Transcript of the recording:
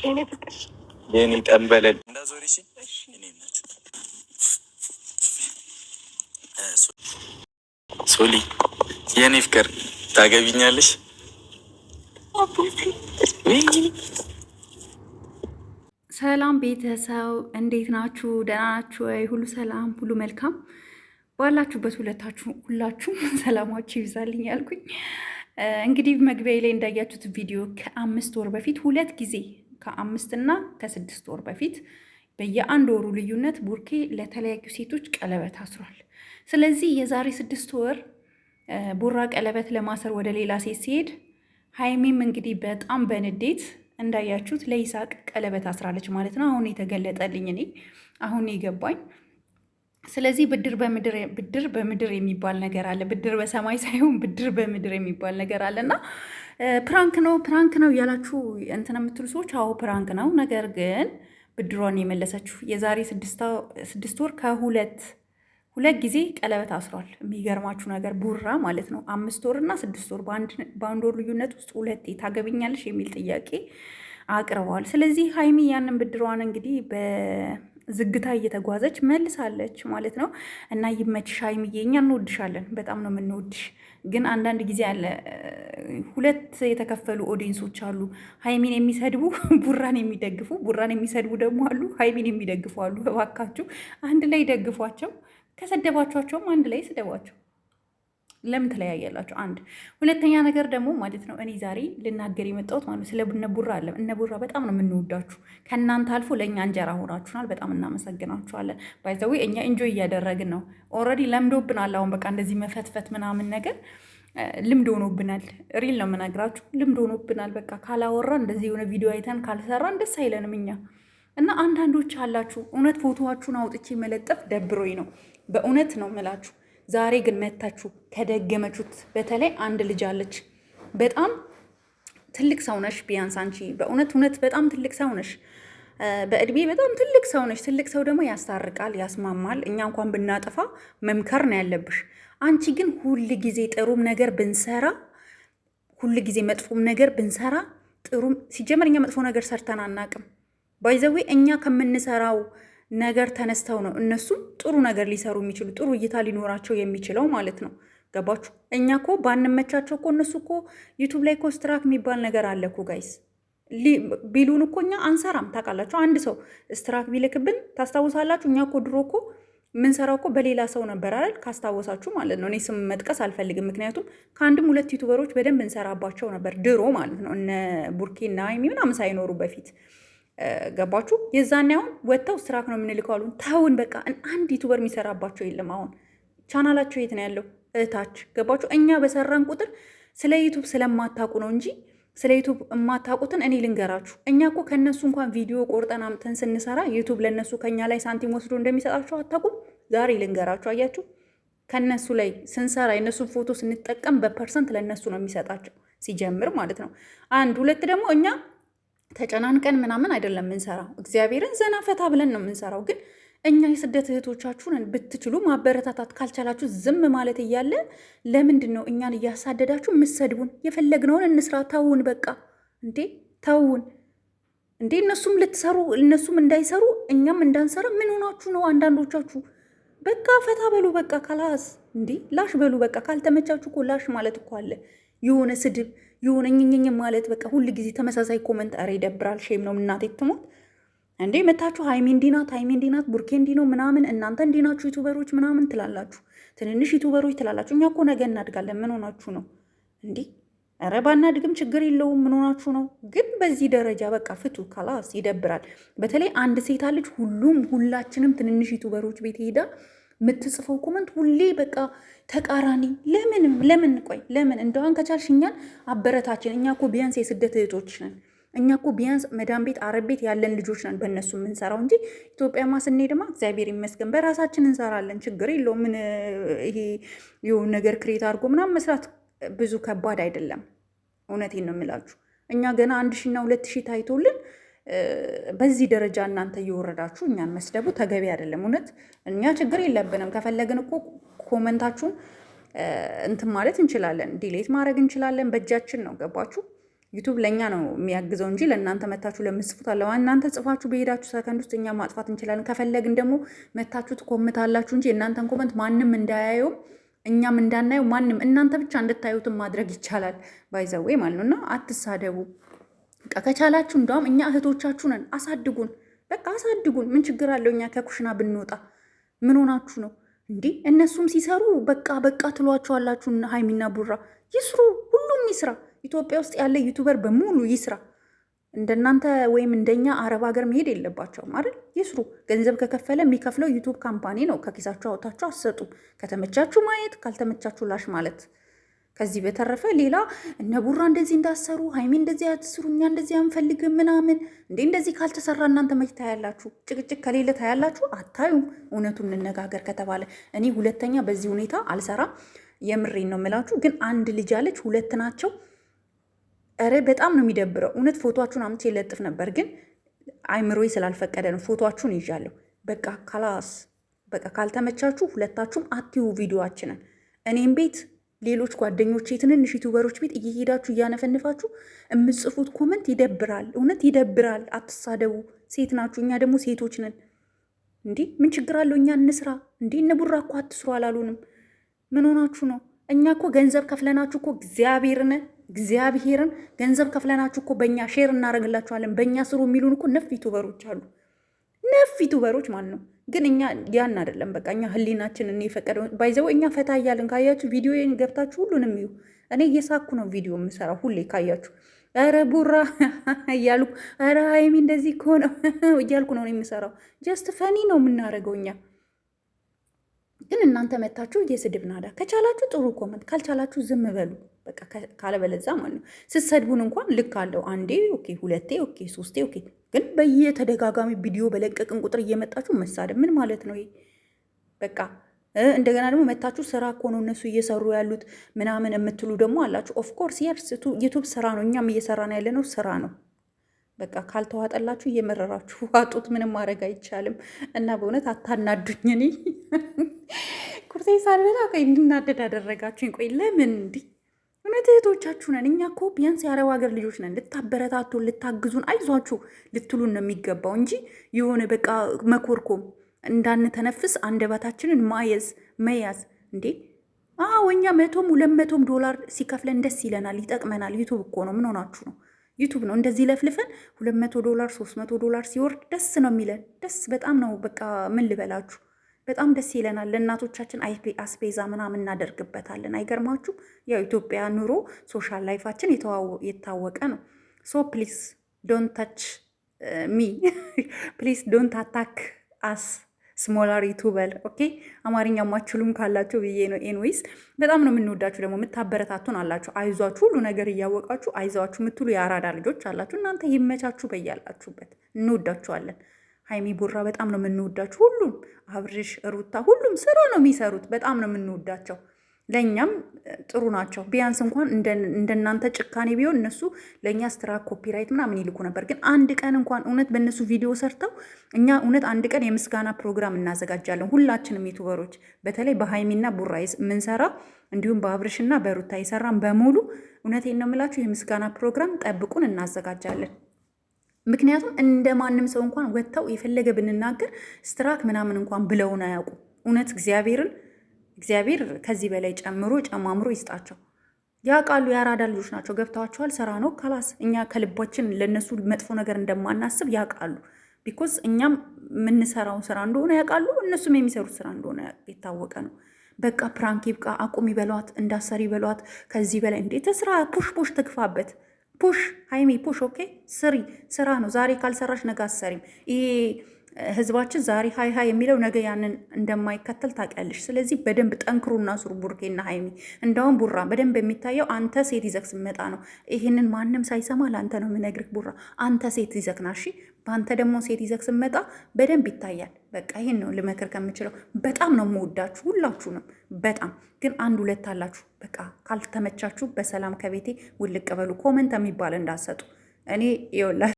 የኔ ጠንበለል እንዳዞሪ ሶሊ የኔ ፍቅር ታገቢኛለሽ? ሰላም ቤተሰብ እንዴት ናችሁ? ደህና ናችሁ ወይ? ሁሉ ሰላም፣ ሁሉ መልካም ባላችሁበት ሁላችሁም ሰላማችሁ ይብዛልኝ ያልኩኝ። እንግዲህ መግቢያ ላይ እንዳያችሁት ቪዲዮ ከ5 ወር በፊት 2 ጊዜ ከ5 እና ከ6 ወር በፊት በየአንድ ወሩ ልዩነት ቡርኬ ለተለያዩ ሴቶች ቀለበት አስሯል። ስለዚህ የዛሬ 6 ወር ቡራ ቀለበት ለማሰር ወደ ሌላ ሴት ሲሄድ ሀይሚም እንግዲህ በጣም በንዴት እንዳያችሁት ለይሳቅ ቀለበት አስራለች ማለት ነው። አሁን የተገለጠልኝ እኔ አሁን የገባኝ። ስለዚህ ብድር በምድር የሚባል ነገር አለ። ብድር በሰማይ ሳይሆን ብድር በምድር የሚባል ነገር አለ እና ፕራንክ ነው እያላችሁ እንትን የምትሉ ሰዎች አዎ ፕራንክ ነው። ነገር ግን ብድሯን የመለሰችው የዛሬ 6 ወር ሁለት ጊዜ ቀለበት አስሯል። የሚገርማችሁ ነገር ቡራ ማለት ነው 5 ወር እና 6 ወር በአንድ ወር ልዩነት ውስጥ 2 ታገብኛለሽ የሚል ጥያቄ አቅርበዋል። ስለዚህ ሀይሚ ያንን ብድሯን እንግዲህ በዝግታ እየተጓዘች መልሳለች ማለት ነው። እና ይመችሽ ሀይሚዬ፣ እኛ እንወድሻለን፣ በጣም ነው የምንወድሽ። ግን አንዳንድ ጊዜ አለ 2 የተከፈሉ ኦዲየንሶች አሉ። ሀይሚን የሚሰድቡ ቡራን የሚደግፉ፣ ቡራን የሚሰድቡ ደግሞ አሉ፣ ሀይሚን የሚደግፉ አሉ። እባካችሁ አንድ ላይ ደግፏቸው። ከሰደባቸውም አንድ ላይ ስደቧቸው። ለምን ተለያያላችሁ? አንድ ሁለተኛ ነገር ደግሞ ማለት ነው እኔ ዛሬ ልናገር የመጣሁት ማለት ስለ እነቡራ አለ። እነቡራ በጣም ነው የምንወዳችሁ። ከእናንተ አልፎ ለእኛ እንጀራ ሆናችሁናል። በጣም እናመሰግናችኋለን። ባይዘዌ እኛ ኢንጆይ እያደረግን ነው። ኦልሬዲ ለምዶብናል። አሁን በቃ እንደዚህ መፈትፈት ምናምን ነገር ልምድ ሆኖብናል። ሪል ነው የምነግራችሁ፣ ልምድ ሆኖብናል። በቃ ካላወራ እንደዚህ የሆነ ቪዲዮ አይተን ካልሰራን ደስ አይለንም እኛ እና አንዳንዶች አላችሁ እውነት ፎቶዋችሁን አውጥቼ መለጠፍ ደብሮኝ ነው። በእውነት ነው የምላችሁ። ዛሬ ግን መታችሁ ከደገመችሁት። በተለይ አንድ ልጅ አለች። በጣም ትልቅ ሰው ነሽ፣ ቢያንስ አንቺ በእውነት በጣም ትልቅ ሰው ነሽ። በእድሜ በጣም ትልቅ ሰው ነሽ። ትልቅ ሰው ደግሞ ያስታርቃል፣ ያስማማል። እኛ እንኳን ብናጠፋ መምከር ነው ያለብሽ። አንቺ ግን ሁል ጊዜ ጥሩም ነገር ብንሰራ፣ ሁል ጊዜ መጥፎም ነገር ብንሰራ ጥሩም ሲጀመር እኛ መጥፎ ነገር ሰርተን አናቅም። ባይዘዌ እኛ ከምንሰራው ነገር ተነስተው ነው እነሱም ጥሩ ነገር ሊሰሩ የሚችሉ ጥሩ እይታ ሊኖራቸው የሚችለው ማለት ነው። ገባችሁ? እኛ እኮ ባንመቻቸው እኮ እነሱ እኮ ዩቱብ ላይ እኮ ስትራክ የሚባል ነገር አለ እኮ ጋይስ። ቢሉን እኮ እኛ አንሰራም። ታውቃላችሁ? አንድ ሰው ስትራክ ቢልክብን ታስታውሳላችሁ? እኛ እኮ ድሮ እኮ የምንሰራው እኮ በሌላ ሰው ነበር አይደል? ካስታወሳችሁ ማለት ነው። እኔ ስም መጥቀስ አልፈልግም፣ ምክንያቱም ከአንድም 2 ዩቱበሮች በደንብ እንሰራባቸው ነበር ድሮ ማለት ነው። እነ ቡርኬና ሀይሚ ምናምን ሳይኖሩ በፊት ገባችሁ? የዛኔ አሁን ወጥተው ስትራክ ነው የምንልከው አሉ። ተውን በቃ። አንድ ዩቱበር የሚሰራባቸው የለም። አሁን ቻናላቸው የት ነው ያለው? እታች። ገባችሁ? እኛ በሰራን ቁጥር ስለ ዩቱብ ስለማታውቁ ነው እንጂ ስለ ዩቱብ የማታውቁትን እኔ ልንገራችሁ። እኛ እኮ ከእነሱ እንኳን ቪዲዮ ቆርጠን አምጥተን ስንሰራ ዩቱብ ለእነሱ ከኛ ላይ ሳንቲም ወስዶ እንደሚሰጣቸው አታውቁም። ዛሬ ልንገራችሁ። አያችሁ? ከእነሱ ላይ ስንሰራ የእነሱን ፎቶ ስንጠቀም በፐርሰንት ለእነሱ ነው የሚሰጣቸው ሲጀምር ማለት ነው። አንድ ሁለት ደግሞ እኛ ተጨናንቀን ምናምን አይደለም የምንሰራው። እግዚአብሔርን ዘና ፈታ ብለን ነው የምንሰራው። ግን እኛ የስደት እህቶቻችሁን ብትችሉ ማበረታታት ካልቻላችሁ ዝም ማለት እያለ ለምንድን ነው እኛን እያሳደዳችሁ የምትሰድቡን? የፈለግነውን እንስራ። ተውን በቃ እንዴ፣ ተውን እንዴ። እነሱም ልትሰሩ እነሱም እንዳይሰሩ እኛም እንዳንሰራ ምን ሆናችሁ ነው? አንዳንዶቻችሁ በቃ ፈታ በሉ በቃ ካላስ እንዴ፣ ላሽ በሉ በቃ። ካልተመቻችሁ እኮ ላሽ ማለት እኮ አለ። የሆነ ስድብ የሆነ ኝኝኝ ማለት በቃ ሁል ጊዜ ተመሳሳይ ኮመንት። ኧረ ይደብራል። ሼም ነው። እናቴ ትሞት እንዴ መታችሁ ሀይሚ እንዲህ ናት ቡርኬ እንዲህ ነው ምናምን፣ እናንተ እንዲህ ናችሁ ዩቱበሮች ምናምን ትላላችሁ፣ ትንንሽ ዩቱበሮች ትላላችሁ። እኛ እኮ ነገ እናድጋለን። ምን ሆናችሁ ነው እንዴ? ኧረ ባናድግም ችግር የለውም። ምን ሆናችሁ ነው? ግን በዚህ ደረጃ በቃ ፍቱ ካላስ። ይደብራል። በተለይ አንድ ሴት አለች ሁላችንም ትንንሽ ዩቱበሮች ቤት ሄዳ የምትጽፈው ኮመንት ሁሌ በቃ ተቃራኒ። ለምን ቆይ ለምን እንደዋን ከቻልሽ እኛን አበረታችን። እኛ እኮ ቢያንስ የስደት እህቶች ነን። እኛ እኮ ቢያንስ መዳም ቤት አረብ ቤት ያለን ልጆች ነን በእነሱ የምንሰራው እንጂ ኢትዮጵያማ ስንሄድማ እግዚአብሔር ይመስገን በራሳችን እንሰራለን። ችግር የለውም። ምን ይሄ የሆነ ነገር ክሬት አድርጎ ምናምን መስራት ብዙ ከባድ አይደለም። እውነቴን ነው የምላችሁ። እኛ ገና 1000 እና 2000 ታይቶልን በዚህ ደረጃ እናንተ እየወረዳችሁ እኛን መስደቡ ተገቢ አይደለም። እውነት እኛ ችግር የለብንም። ከፈለግን እኮ ኮመንታችሁን እንትን ማለት እንችላለን፣ ዲሌት ማድረግ እንችላለን። በእጃችን ነው። ገባችሁ? ዩቱብ ለእኛ ነው የሚያግዘው እንጂ ለእናንተ መታችሁ ለምጽፉት አለ እናንተ ጽፋችሁ በሄዳችሁ ሰከንድ ውስጥ እኛ ማጥፋት እንችላለን። ከፈለግን ደግሞ መታችሁ ትኮምታላችሁ እንጂ እናንተን ኮመንት ማንም እንዳያየው እኛም እንዳናየው ማንም እናንተ ብቻ እንድታዩትን ማድረግ ይቻላል። ባይዘዌ ማለት ነው። እና አትሳደቡ። ከቻላችሁ እንደውም እኛ እህቶቻችሁ ነን፣ አሳድጉን፣ በቃ አሳድጉን። ምን ችግር አለው እኛ ከኩሽና ብንወጣ? ምን ሆናችሁ ነው እንዲህ? እነሱም ሲሰሩ በቃ በቃ ትሏቸዋላችሁ። ሀይሚና ቡራ ይስሩ፣ ሁሉም ይስራ። ኢትዮጵያ ውስጥ ያለ ዩቱበር በሙሉ ይስራ። እንደናንተ ወይም እንደኛ አረብ ሀገር መሄድ የለባቸውም አይደል? ይስሩ። ገንዘብ ከከፈለ የሚከፍለው ዩቱብ ካምፓኒ ነው። ከኪሳችሁ አውጣችሁ አሰጡ። ከተመቻችሁ ማየት፣ ካልተመቻችሁ ላሽ ማለት። ከዚህ በተረፈ ሌላ እነ ቡራ እንደዚህ እንዳሰሩ ሀይሚ እንደዚህ አትስሩ፣ እኛ እንደዚህ አንፈልግም ምናምን። እንዴ እንደዚህ ካልተሰራ እናንተ መች ታያላችሁ? ጭቅጭቅ ከሌለ ታያላችሁ? አታዩም። እውነቱን እንነጋገር ከተባለ እኔ ሁለተኛ በዚህ ሁኔታ አልሰራም። የምሬን ነው የምላችሁ። ግን አንድ ልጅ አለች፣ ሁለት ናቸው። ኧረ በጣም ነው የሚደብረው። እውነት ፎቶችሁን አምቼ የለጥፍ ነበር፣ ግን አይምሮዬ ስላልፈቀደ ነው። ፎቶችሁን ይዣለሁ። በቃ ካላስ በቃ ካልተመቻችሁ ሁለታችሁም አትዩ ቪዲዮአችንን። እኔም ቤት ሌሎች ጓደኞቼ ትንንሽ ዩቱበሮች ቤት እየሄዳችሁ እያነፈንፋችሁ የምጽፉት ኮመንት ይደብራል። እውነት ይደብራል። አትሳደቡ። ሴት ናችሁ፣ እኛ ደግሞ ሴቶች ነን። እንዲህ ምን ችግር አለው? እኛ እንስራ። እንዲህ እነ ቡራ እኮ አትስሩ አላሉንም። ምን ሆናችሁ ነው? እኛ እኮ ገንዘብ ከፍለናችሁ እኮ እግዚአብሔርን ገንዘብ ከፍለናችሁ እኮ በእኛ ሼር እናደርግላችኋለን። በእኛ ስሩ የሚሉን እኮ ነፍ ዩቱበሮች አሉ። ነፍ ዩቱበሮች ማለት ነው። ግን እኛ ያን አይደለም። በቃ እኛ ህሊናችን እኔ የፈቀደው ባይዘው እኛ ፈታ እያልን ካያችሁ ቪዲዮን ገብታችሁ ሁሉንም እዩ። እኔ እየሳኩ ነው ቪዲዮ የምሰራው ሁሌ ካያችሁ። ኧረ ቡራ እያልኩ ኧረ ሀይሚ እንደዚህ ከሆነ እያልኩ ነው የምሰራው። ጀስት ፈኒ ነው የምናደርገው እኛ። ግን እናንተ መታችሁ የስድብ ናዳ። ከቻላችሁ ጥሩ ኮመንት፣ ካልቻላችሁ ዝም በሉ በቃ። ካለበለዛ ማለት ነው ስትሰድቡን እንኳን ልክ አለው። አንዴ ኦኬ፣ ሁለቴ ኦኬ፣ ሶስቴ ኦኬ። ግን በየተደጋጋሚ ቪዲዮ በለቀቅን ቁጥር እየመጣችሁ መሳደብ ምን ማለት ነው ይሄ? በቃ እንደገና ደግሞ መታችሁ ስራ እኮ ነው እነሱ እየሰሩ ያሉት ምናምን የምትሉ ደግሞ አላችሁ። ኦፍኮርስ የርስ ዩቱብ ስራ ነው፣ እኛም እየሰራን ያለ ነው ስራ ነው። በቃ ካልተዋጠላችሁ እየመረራችሁ ዋጡት። ምንም ማድረግ አይቻልም። እና በእውነት አታናዱኝ። እኔ ኩርቴ ሳልበላ ቆይ እንድናደድ አደረጋችሁኝ። ቆይ ለምን እንዲህ? እውነት እህቶቻችሁ ነን እኛ እኮ ቢያንስ የአረብ ሀገር ልጆች ነን። ልታበረታቱን፣ ልታግዙን፣ አይዟችሁ ልትሉን ነው የሚገባው እንጂ የሆነ በቃ መኮርኮም እንዳንተነፍስ አንደበታችንን መያዝ እንዴ። አዎ እኛ $100-200 ሲከፍለን ደስ ይለናል፣ ይጠቅመናል። ዩቱብ እኮ ነው። ምን ሆናችሁ ነው? ዩቱብ ነው። እንደዚህ ለፍልፈን $200 $300 ሲወርድ ደስ ነው የሚለን። ደስ በጣም ነው በቃ ምን ልበላችሁ፣ በጣም ደስ ይለናል። ለእናቶቻችን አስቤዛ ምናምን እናደርግበታለን። አይገርማችሁ? ያው ኢትዮጵያ ኑሮ ሶሻል ላይፋችን የታወቀ ነው። ሶ ፕሊዝ ዶንት ታች ሚ ፕሊዝ ዶንት አታክ አስ ስሞላር ዩቱበር። ኦኬ አማርኛ ማችሉም ካላችሁ ብዬ ነው። ኤንዌይስ በጣም ነው የምንወዳችሁ፣ ደግሞ የምታበረታቱን አላችሁ። አይዟችሁ ሁሉ ነገር እያወቃችሁ አይዟችሁ የምትሉ የአራዳ ልጆች አላችሁ። እናንተ ይመቻችሁ በያላችሁበት፣ እንወዳችኋለን። ሀይሚ ቡራ በጣም ነው የምንወዳችሁ። ሁሉም አብርሽ፣ ሩታ ሁሉም ስራ ነው የሚሰሩት። በጣም ነው የምንወዳቸው። ለእኛም ጥሩ ናቸው። ቢያንስ እንኳን እንደናንተ ጭካኔ ቢሆን እነሱ ለእኛ ስትራክ ኮፒራይት ምናምን ይልኩ ነበር። ግን አንድ ቀን እንኳን እውነት በእነሱ ቪዲዮ ሰርተው እኛ እውነት አንድ ቀን የምስጋና ፕሮግራም እናዘጋጃለን። ሁላችንም ዩቱበሮች በተለይ በሀይሚና ቡራ የምንሰራ እንዲሁም በአብርሽና በሩታ የሰራን በሙሉ እውነቴን ነው የምላችሁ የምስጋና ፕሮግራም ጠብቁን፣ እናዘጋጃለን። ምክንያቱም እንደ ማንም ሰው እንኳን ወጥተው የፈለገ ብንናገር ስትራክ ምናምን እንኳን ብለውን አያውቁ። እውነት እግዚአብሔር ከዚህ በላይ ጨማምሮ ይስጣቸው። ያውቃሉ። የአራዳ ልጆች ናቸው። ገብተዋቸዋል። ስራ ነው ካላስ። እኛ ከልባችን ለነሱ መጥፎ ነገር እንደማናስብ ያውቃሉ። ቢኮዝ እኛም የምንሰራው ስራ እንደሆነ ያውቃሉ። እነሱም የሚሰሩት ስራ እንደሆነ የታወቀ ነው። በቃ ፕራንክ ይብቃ፣ አቁም ይበሏት፣ እንዳሰሪ ይበሏት። ከዚህ በላይ እንዴት ስራ ፑሽ ትግፋበት። ፑሽ ሀይሚ ፑሽ። ኦኬ ስሪ፣ ስራ ነው። ዛሬ ካልሰራሽ ነገ አሰሪም። ይሄ ህዝባችን ዛሬ ሀይ የሚለው ነገ ያንን እንደማይከተል ታውቂያለሽ። ስለዚህ በደንብ ጠንክሩና ስሩ ቡርኬና ሀይሚ። እንደውም ቡራ በደንብ የሚታየው አንተ ሴት ይዘክ ስመጣ ነው። ይህንን ማንም ሳይሰማ ለአንተ ነው የምነግርህ ቡራ። አንተ ሴት ይዘክና እሺ። በአንተ ደግሞ ሴት ይዘክ ስመጣ በደንብ ይታያል። በቃ ይህን ነው ልመክር ከምችለው። በጣም ነው የምወዳችሁ ሁላችሁንም በጣም ግን አንድ ሁለት አላችሁ። በቃ ካልተመቻችሁ በሰላም ከቤቴ ውልቅ በሉ። ኮመንት የሚባል እንዳሰጡ እኔ ይኸውላችሁ